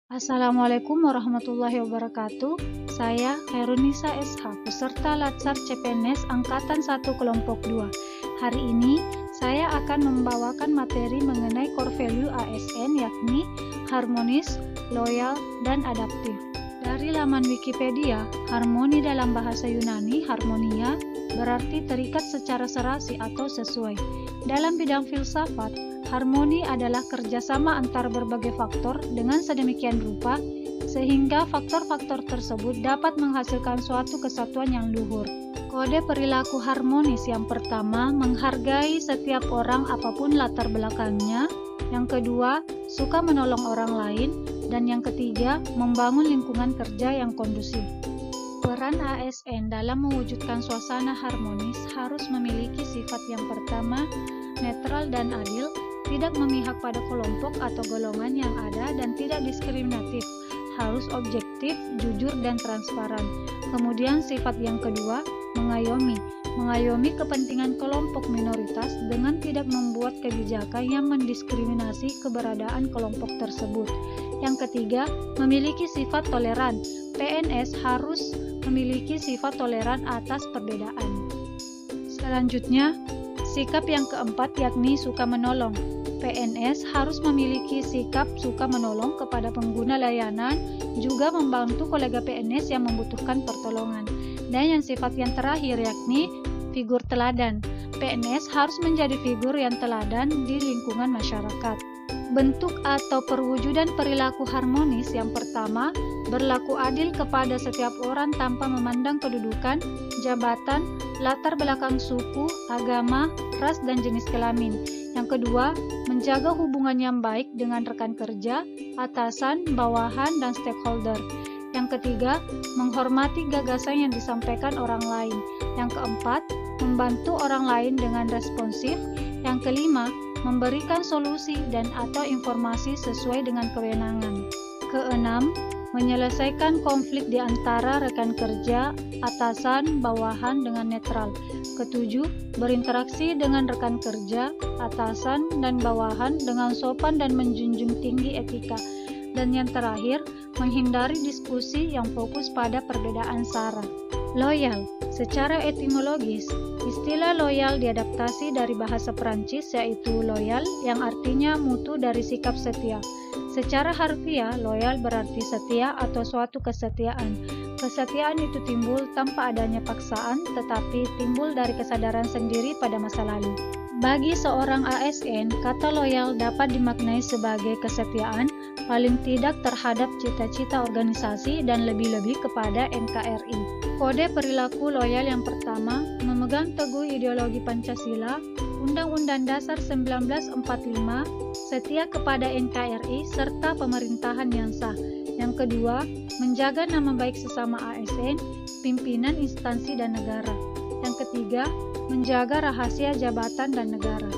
Assalamualaikum warahmatullahi wabarakatuh. Saya Khairunisa SH, peserta Latsar CPNS Angkatan 1 Kelompok 2. Hari ini saya akan membawakan materi mengenai core value ASN, yakni harmonis, loyal, dan adaptif. Dari laman Wikipedia, harmoni dalam bahasa Yunani, harmonia, berarti terikat secara serasi atau sesuai. Dalam bidang filsafat, harmoni adalah kerjasama antar berbagai faktor dengan sedemikian rupa sehingga faktor-faktor tersebut dapat menghasilkan suatu kesatuan yang luhur. Kode perilaku harmonis yang pertama, menghargai setiap orang apapun latar belakangnya. Yang kedua, suka menolong orang lain. Dan yang ketiga, membangun lingkungan kerja yang kondusif. Peran ASN dalam mewujudkan suasana harmonis harus memiliki sifat yang pertama, netral dan adil, tidak memihak pada kelompok atau golongan yang ada dan tidak diskriminatif, harus objektif, jujur, dan transparan. Kemudian sifat yang kedua, mengayomi kepentingan kelompok minoritas dengan tidak membuat kebijakan yang mendiskriminasi keberadaan kelompok tersebut. Yang ketiga, memiliki sifat toleran. PNS harus memiliki sifat toleran atas perbedaan. Selanjutnya, sikap yang keempat yakni suka menolong. PNS harus memiliki sikap suka menolong kepada pengguna layanan, juga membantu kolega PNS yang membutuhkan pertolongan. Dan yang sifat yang terakhir yakni figur teladan. PNS harus menjadi figur yang teladan di lingkungan masyarakat. Bentuk atau perwujudan perilaku harmonis yang pertama, berlaku adil kepada setiap orang tanpa memandang kedudukan, jabatan, latar belakang suku, agama, ras, dan jenis kelamin. Yang kedua, menjaga hubungan yang baik dengan rekan kerja, atasan, bawahan, dan stakeholder. Yang ketiga, menghormati gagasan yang disampaikan orang lain. Yang keempat, membantu orang lain dengan responsif. Yang kelima, memberikan solusi dan atau informasi sesuai dengan kewenangan. Keenam, menyelesaikan konflik di antara rekan kerja, atasan, bawahan dengan netral. Ketujuh, berinteraksi dengan rekan kerja, atasan, dan bawahan dengan sopan dan menjunjung tinggi etika. Dan yang terakhir, menghindari diskusi yang fokus pada perbedaan sara. Loyal. Secara etimologis, istilah loyal diadaptasi dari bahasa Prancis yaitu loyal yang artinya mutu dari sikap setia. Secara harfiah, loyal berarti setia atau suatu kesetiaan. Kesetiaan itu timbul tanpa adanya paksaan, tetapi timbul dari kesadaran sendiri pada masa lalu. Bagi seorang ASN, kata loyal dapat dimaknai sebagai kesetiaan, paling tidak terhadap cita-cita organisasi dan lebih-lebih kepada NKRI. Kode perilaku loyal yang pertama, memegang teguh ideologi Pancasila, Undang-Undang Dasar 1945, setia kepada NKRI, serta pemerintahan yang sah. Yang kedua, menjaga nama baik sesama ASN, pimpinan instansi dan negara. Yang ketiga, menjaga rahasia jabatan dan negara.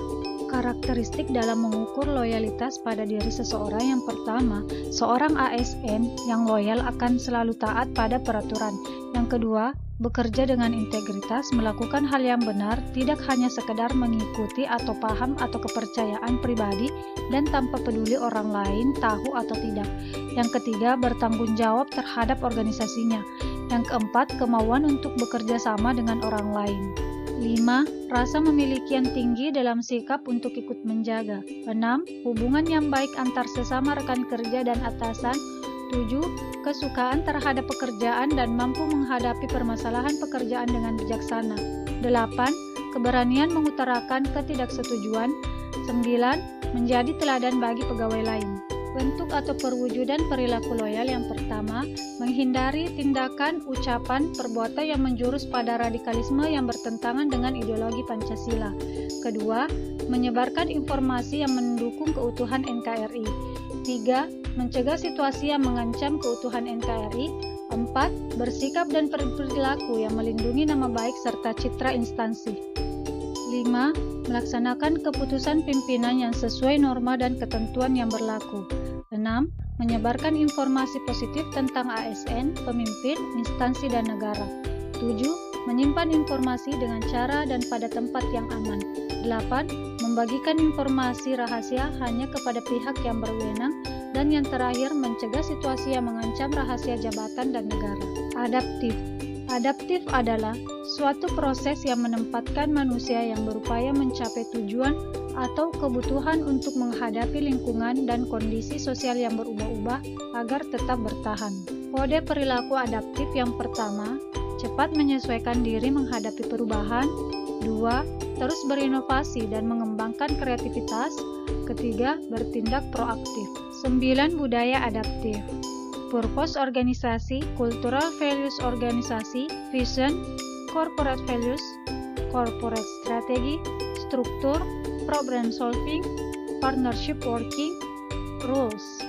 Karakteristik dalam mengukur loyalitas pada diri seseorang yang pertama, seorang ASN yang loyal akan selalu taat pada peraturan. Yang kedua, bekerja dengan integritas, melakukan hal yang benar, tidak hanya sekedar mengikuti atau paham atau kepercayaan pribadi dan tanpa peduli orang lain tahu atau tidak. Yang ketiga, bertanggung jawab terhadap organisasinya. Yang keempat, kemauan untuk bekerja sama dengan orang lain. 5. Rasa memiliki yang tinggi dalam sikap untuk ikut menjaga. 6. Hubungan yang baik antar sesama rekan kerja dan atasan. 7. Kesukaan terhadap pekerjaan dan mampu menghadapi permasalahan pekerjaan dengan bijaksana. 8. Keberanian mengutarakan ketidaksetujuan. 9. Menjadi teladan bagi pegawai lain. Bentuk atau perwujudan perilaku loyal yang pertama, menghindari tindakan, ucapan, perbuatan yang menjurus pada radikalisme yang bertentangan dengan ideologi Pancasila. Kedua, menyebarkan informasi yang mendukung keutuhan NKRI. 3. Mencegah situasi yang mengancam keutuhan NKRI. 4. Bersikap dan perilaku yang melindungi nama baik serta citra instansi. 5. Melaksanakan keputusan pimpinan yang sesuai norma dan ketentuan yang berlaku. 6. Menyebarkan informasi positif tentang ASN, pemimpin, instansi, dan negara. 7. Menyimpan informasi dengan cara dan pada tempat yang aman. 8. Membagikan informasi rahasia hanya kepada pihak yang berwenang Dan yang terakhir, mencegah situasi yang mengancam rahasia jabatan dan negara. Adaptif. Adaptif adalah suatu proses yang menempatkan manusia yang berupaya mencapai tujuan atau kebutuhan untuk menghadapi lingkungan dan kondisi sosial yang berubah-ubah agar tetap bertahan. Kode perilaku adaptif yang pertama, cepat menyesuaikan diri menghadapi perubahan. 2. Terus berinovasi dan mengembangkan kreativitas. Ketiga, bertindak proaktif. 9. Budaya adaptif. Purpose organisasi, cultural values organisasi, vision, corporate values, corporate strategy, struktur, problem solving, partnership working, rules.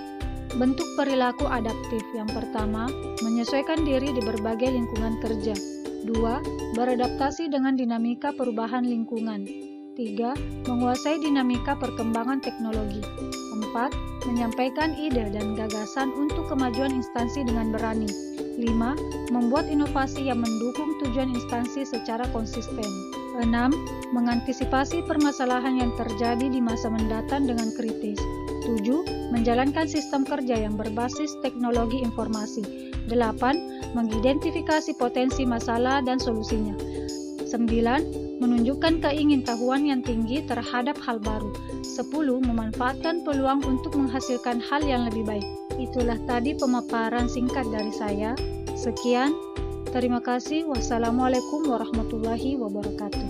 Bentuk perilaku adaptif yang pertama, menyesuaikan diri di berbagai lingkungan kerja. 2. Beradaptasi dengan dinamika perubahan lingkungan. 3. Menguasai dinamika perkembangan teknologi. 4. Menyampaikan ide dan gagasan untuk kemajuan instansi dengan berani. 5. Membuat inovasi yang mendukung tujuan instansi secara konsisten. 6. Mengantisipasi permasalahan yang terjadi di masa mendatang dengan kritis. 7. Menjalankan sistem kerja yang berbasis teknologi informasi. 8. Mengidentifikasi potensi masalah dan solusinya. 9. Menunjukkan keingintahuan yang tinggi terhadap hal baru. 10. Memanfaatkan peluang untuk menghasilkan hal yang lebih baik. Itulah tadi pemaparan singkat dari saya. Sekian, terima kasih. Wassalamualaikum warahmatullahi wabarakatuh.